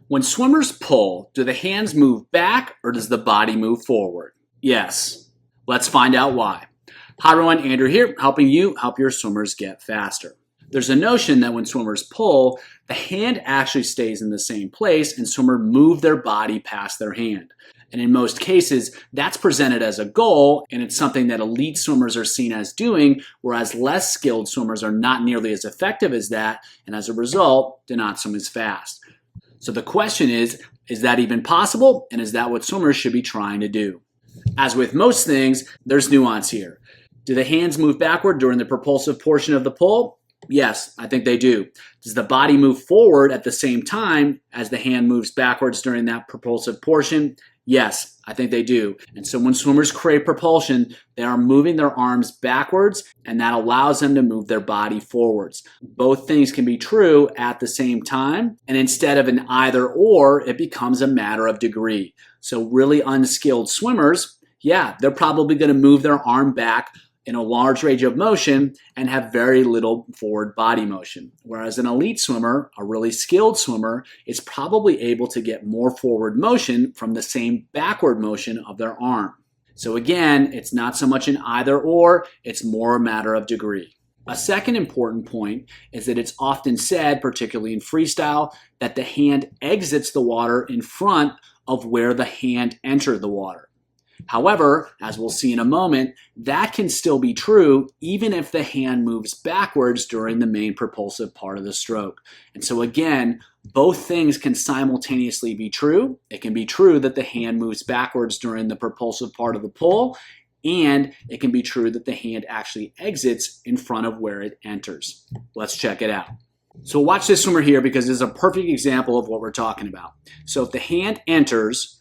When swimmers pull, do the hands move back or does the body move forward? Yes. Let's find out why. Hi everyone, Andrew here, helping you help your swimmers get faster. There's a notion that when swimmers pull, the hand actually stays in the same place and swimmers move their body past their hand. And in most cases, that's presented as a goal, and it's something that elite swimmers are seen as doing, whereas less skilled swimmers are not nearly as effective as that, and as a result, do not swim as fast. So the question is that even possible? And is that what swimmers should be trying to do? As with most things, there's nuance here. Do the hands move backward during the propulsive portion of the pull? Yes, I think they do. Does the body move forward at the same time as the hand moves backwards during that propulsive portion? Yes, I think they do. And so when swimmers create propulsion, they are moving their arms backwards, and that allows them to move their body forwards. Both things can be true at the same time, and instead of an either or, it becomes a matter of degree. So really unskilled swimmers, yeah, they're probably going to move their arm back in a large range of motion and have very little forward body motion. Whereas an elite swimmer, a really skilled swimmer, is probably able to get more forward motion from the same backward motion of their arm. So again, it's not so much an either or, it's more a matter of degree. A second important point is that it's often said, particularly in freestyle, that the hand exits the water in front of where the hand entered the water. However, as we'll see in a moment, that can still be true even if the hand moves backwards during the main propulsive part of the stroke. And so again, both things can simultaneously be true. It can be true that the hand moves backwards during the propulsive part of the pull, and it can be true that the hand actually exits in front of where it enters. Let's check it out. So watch this swimmer here because this is a perfect example of what we're talking about. So if the hand enters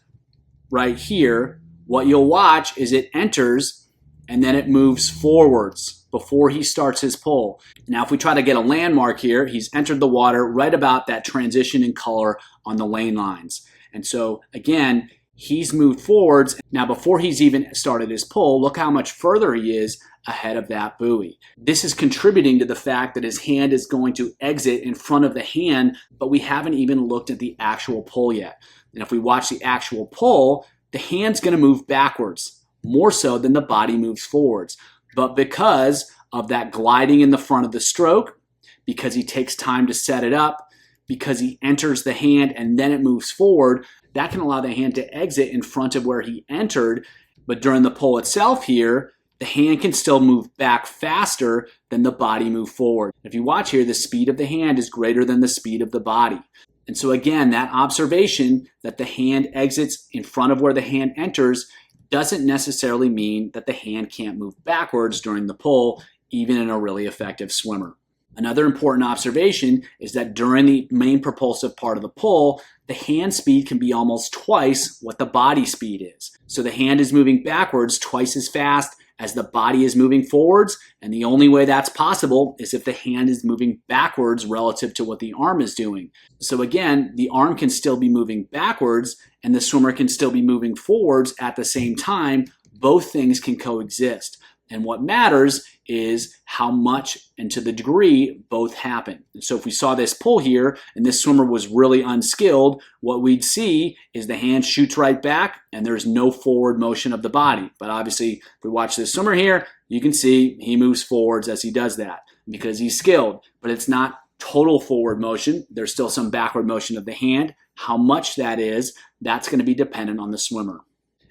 right here, what you'll watch is it enters and then it moves forwards before he starts his pull. Now, if we try to get a landmark here, he's entered the water right about that transition in color on the lane lines. And so again, he's moved forwards. Now, before he's even started his pull, look how much further he is ahead of that buoy. This is contributing to the fact that his hand is going to exit in front of the hand, but we haven't even looked at the actual pull yet. And if we watch the actual pull, the hand's going to move backwards, more so than the body moves forwards. But because of that gliding in the front of the stroke, because he takes time to set it up, because he enters the hand and then it moves forward, that can allow the hand to exit in front of where he entered. But during the pull itself here, the hand can still move back faster than the body move forward. If you watch here, the speed of the hand is greater than the speed of the body. And so again, that observation that the hand exits in front of where the hand enters doesn't necessarily mean that the hand can't move backwards during the pull, even in a really effective swimmer. Another important observation is that during the main propulsive part of the pull, the hand speed can be almost twice what the body speed is. So the hand is moving backwards twice as fast as the body is moving forwards, and the only way that's possible is if the hand is moving backwards relative to what the arm is doing. So again, the arm can still be moving backwards and the swimmer can still be moving forwards at the same time. Both things can coexist. And what matters is how much and to the degree both happen. And so if we saw this pull here and this swimmer was really unskilled, what we'd see is the hand shoots right back and there's no forward motion of the body. But obviously, if we watch this swimmer here, you can see he moves forwards as he does that because he's skilled. But it's not total forward motion. There's still some backward motion of the hand. How much that is, that's going to be dependent on the swimmer.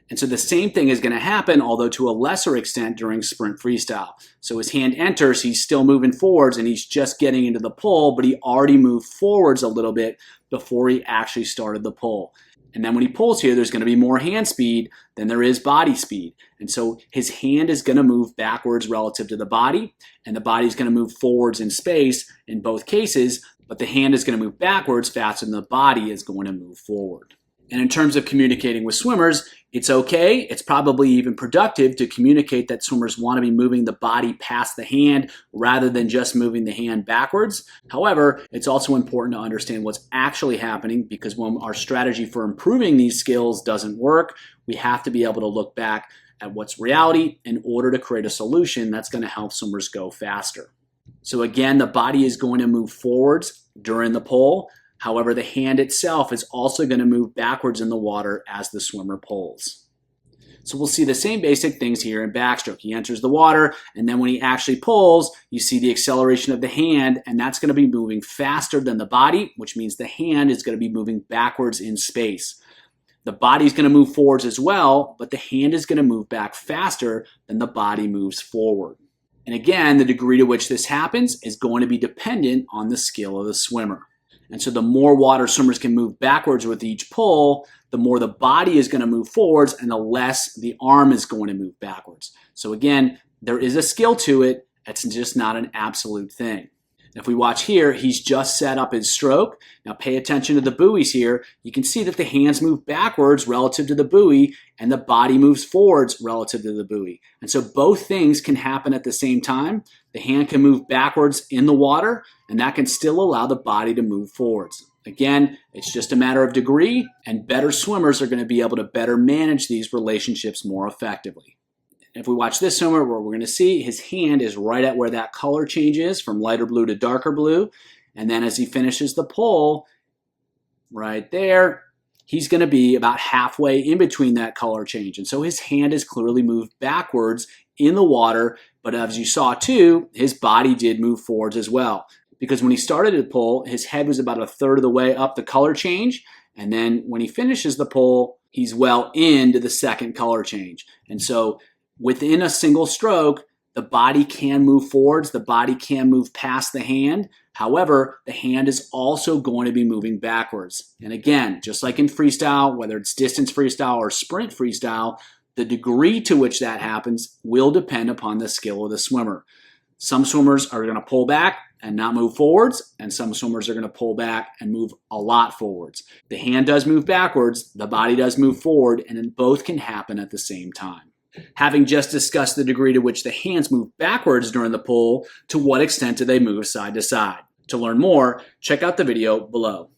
And so the same thing is going to happen, although to a lesser extent during sprint freestyle. So his hand enters, he's still moving forwards and he's just getting into the pull, but he already moved forwards a little bit before he actually started the pull. And then when he pulls here, there's going to be more hand speed than there is body speed. And so his hand is going to move backwards relative to the body, and the body is going to move forwards in space in both cases, but the hand is going to move backwards faster than the body is going to move forward. And in terms of communicating with swimmers, it's okay. It's probably even productive to communicate that swimmers want to be moving the body past the hand rather than just moving the hand backwards. However, it's also important to understand what's actually happening because when our strategy for improving these skills doesn't work, we have to be able to look back at what's reality in order to create a solution that's going to help swimmers go faster. So again, the body is going to move forwards during the pull. However, the hand itself is also going to move backwards in the water as the swimmer pulls. So we'll see the same basic things here in backstroke. He enters the water, and then when he actually pulls, you see the acceleration of the hand, and that's going to be moving faster than the body, which means the hand is going to be moving backwards in space. The body is going to move forwards as well, but the hand is going to move back faster than the body moves forward. And again, the degree to which this happens is going to be dependent on the skill of the swimmer. And so the more water swimmers can move backwards with each pull, the more the body is going to move forwards and the less the arm is going to move backwards. So again, there is a skill to it. It's just not an absolute thing. If we watch here, he's just set up his stroke. Now pay attention to the buoys here. You can see that the hands move backwards relative to the buoy and the body moves forwards relative to the buoy. And so both things can happen at the same time. The hand can move backwards in the water, and that can still allow the body to move forwards. Again, it's just a matter of degree, and better swimmers are going to be able to better manage these relationships more effectively. If we watch this swimmer, what we're going to see, his hand is right at where that color change is from lighter blue to darker blue. And then as he finishes the pull, right there, he's going to be about halfway in between that color change. And so his hand is clearly moved backwards in the water. But as you saw too, his body did move forwards as well. Because when he started to pull, his head was about a third of the way up the color change. And then when he finishes the pull, he's well into the second color change. And so within a single stroke, the body can move forwards, the body can move past the hand. However, the hand is also going to be moving backwards. And again, just like in freestyle, whether it's distance freestyle or sprint freestyle, the degree to which that happens will depend upon the skill of the swimmer. Some swimmers are going to pull back and not move forwards, and some swimmers are going to pull back and move a lot forwards. The hand does move backwards, the body does move forward, and then both can happen at the same time. Having just discussed the degree to which the hands move backwards during the pull, to what extent do they move side to side? To learn more, check out the video below.